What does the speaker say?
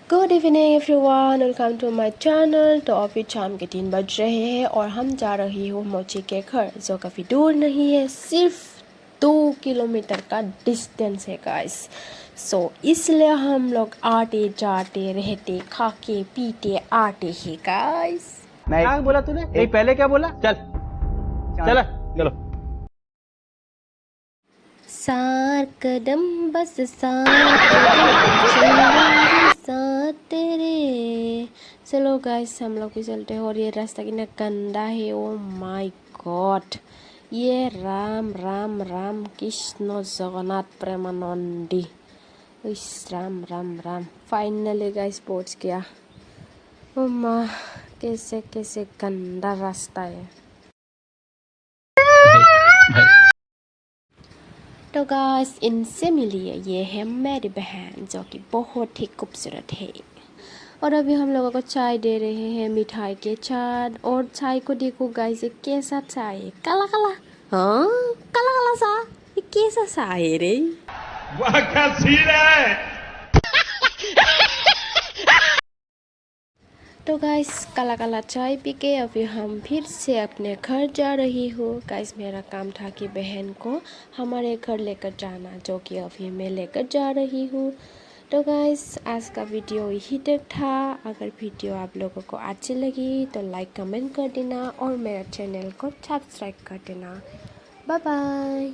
Good evening everyone, welcome to my channel. तो अभी शाम के 3 बज रहे हैं और हम जा रही हूँ मोची के घर, जो काफ़ी दूर नहीं है, सिर्फ 2 किलोमीटर का डिस्टेंस है गाइस। सो इसलिए हम लोग आते जाते रहते, खाके पीते आते हैं गाइस। क्या बोला तूने? नहीं, पहले क्या बोला? चल चल चलो। सार कदम बस सार कदम चलेंगे साथ तेरे। चलो गाइस, हम लोग भी चलते हैं। और ये रास्ता कितना गंदा है, ओ माय गॉड। ये राम राम राम कृष्ण जगन्नाथ प्रेमानंदी, इस राम राम राम। फाइनली गाइस पहुंच गया। ओ माँ, कैसे कैसे गंदा रास्ता है। तो गाइस, इनसे मिलिए, ये है मेरी बहन जो कि बहुत ही खूबसूरत है। और अभी हम लोगों को चाय दे रहे हैं, मिठाई के साथ। और चाय को देखो गाइस, ये कैसा चाय है, काला काला। हाँ, काला काला सा, ये कैसा चाय है रे। वाह क्या सीन है। तो गाइस, काला काला चाय पी के अभी हम फिर से अपने घर जा रही हूँ। गाइस, मेरा काम था कि बहन को हमारे घर लेकर जाना, जो कि अभी मैं लेकर जा रही हूँ। तो गाइस, आज का वीडियो यही तक था। अगर वीडियो आप लोगों को अच्छी लगी तो लाइक कमेंट कर देना और मेरा चैनल को सब्सक्राइब कर देना। Bye bye.